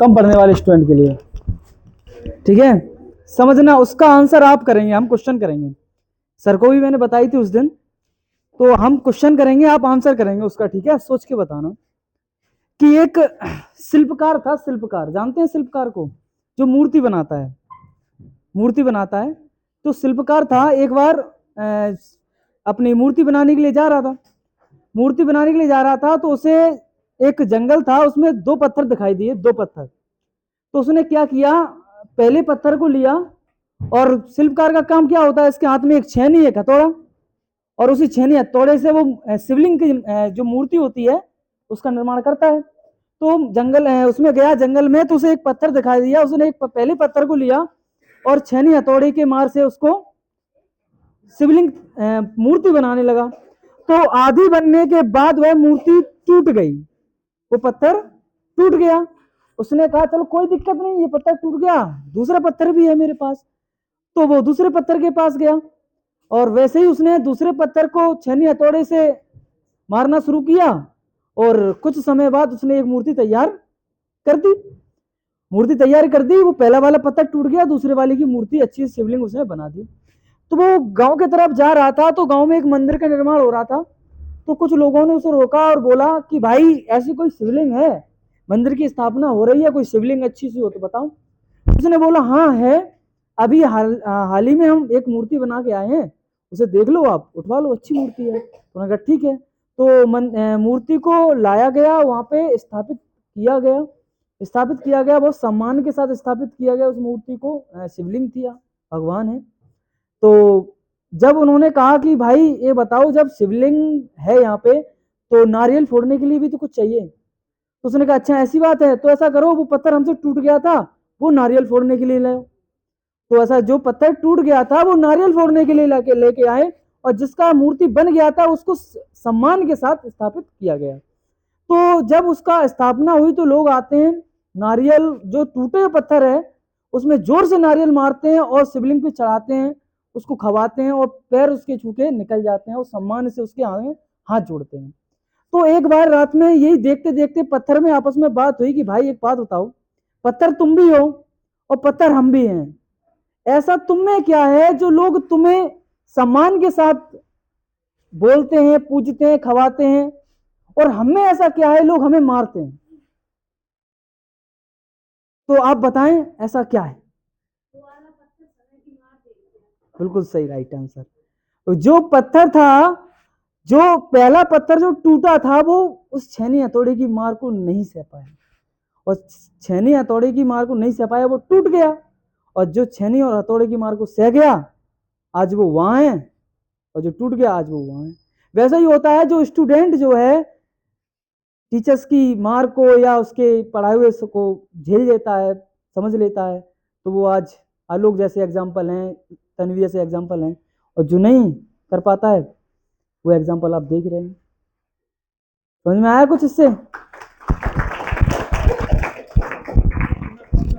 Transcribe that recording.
कम पढ़ने वाले स्टूडेंट के लिए, ठीक है। समझना, उसका आंसर आप करेंगे, हम क्वेश्चन करेंगे। सर को भी मैंने बताई थी उस दिन, तो हम क्वेश्चन करेंगे, आप आंसर करेंगे उसका, ठीक है। सोच के बताना कि एक शिल्पकार था, शिल्पकार जानते हैं शिल्पकार को, जो मूर्ति बनाता है, मूर्ति बनाता है। तो शिल्पकार था, एक बार अपनी मूर्ति बनाने के लिए जा रहा था, मूर्ति बनाने के लिए जा रहा था, तो उसे एक जंगल था, उसमें दो पत्थर दिखाई दिए, दो पत्थर। तो उसने क्या किया, पहले पत्थर को लिया, और शिल्पकार का काम क्या होता है, इसके हाथ में एक छेनी है, हथौड़ा, और उसी छेनी हथौड़े से वो शिवलिंग की जो मूर्ति होती है उसका निर्माण करता है। तो जंगल उसमें गया जंगल में, तो उसे एक पत्थर दिखाई दिया, उसने एक पहले पत्थर को लिया और छेनी हथौड़े के मार से उसको शिवलिंग मूर्ति बनाने लगा। तो आधी बनने के बाद वह मूर्ति टूट गई, वो पत्थर टूट गया। उसने कहा चलो कोई दिक्कत नहीं, ये पत्थर टूट गया, दूसरा पत्थर भी है मेरे पास। तो वो दूसरे पत्थर के पास गया, और वैसे ही उसने दूसरे पत्थर को छेनी हथौड़े से मारना शुरू किया, और कुछ समय बाद उसने एक मूर्ति तैयार कर दी, मूर्ति तैयार कर दी। वो पहला वाला पत्थर टूट गया, दूसरे वाले की मूर्ति अच्छी शिवलिंग उसने बना दी। तो वो गांव की तरफ जा रहा था, तो गांव में एक मंदिर का निर्माण हो रहा था। तो कुछ लोगों ने उसे रोका और बोला कि भाई ऐसी कोई शिवलिंग है, मंदिर की स्थापना हो रही है, कोई शिवलिंग अच्छी सी हो तो बताओ। उसने बोला हाँ है, अभी हाल ही में हम एक मूर्ति बना के आए हैं, उसे देख लो, आप उठवा लो, अच्छी मूर्ति है। उन्होंने कहा ठीक है। तो मूर्ति को लाया गया, वहां पे स्थापित किया गया, स्थापित किया गया, बहुत सम्मान के साथ स्थापित किया गया उस मूर्ति को। शिवलिंग थी, भगवान है। तो जब उन्होंने कहा कि भाई ये बताओ, जब शिवलिंग है यहाँ पे तो नारियल फोड़ने के लिए भी तो कुछ चाहिए। तो उसने कहा अच्छा ऐसी बात है, तो ऐसा करो, वो पत्थर हमसे टूट गया था, वो नारियल फोड़ने के लिए लाओ। तो ऐसा जो पत्थर टूट गया था वो नारियल फोड़ने के लिए लेके आए, और जिसका मूर्ति बन गया था उसको सम्मान के साथ स्थापित किया गया। तो जब उसका स्थापना हुई तो लोग आते हैं, नारियल जो टूटे हुए पत्थर है उसमें जोर से नारियल मारते हैं और शिवलिंग पे चढ़ाते हैं, उसको खवाते हैं, और पैर उसके छू के निकल जाते हैं, और सम्मान से उसके आगे हाथ जोड़ते हैं। तो एक बार रात में यही देखते देखते पत्थर में आपस में बात हुई कि भाई एक बात बताओ, पत्थर तुम भी हो और पत्थर हम भी हैं, ऐसा तुम में क्या है जो लोग तुम्हें सम्मान के साथ बोलते हैं, पूजते हैं, खवाते हैं, और हमें ऐसा क्या है लोग हमें मारते हैं। तो आप बताएं ऐसा क्या है। बिल्कुल सही, राइट आंसर। तो जो पत्थर था, जो पहला पत्थर जो टूटा था, वो उस छेनी हथौड़े की मार को नहीं सह पाया, और छेनी हथौड़े की मार को नहीं सह पाया, वो टूट गया। और जो छेनी और हथौड़े की मार को सह गया, आज वो वहां है, और जो टूट गया आज वो वहां है। वैसा ही होता है, जो स्टूडेंट जो है टीचर्स की मार को या उसके पढ़ाए हुए को झेल लेता है, समझ लेता है, तो वो आज आलोक जैसे एग्जाम्पल हैं, तन्वी जैसे एग्जाम्पल हैं। और जो नहीं कर पाता है वो एग्जाम्पल आप देख रहे हैं। समझ में आया कुछ इससे?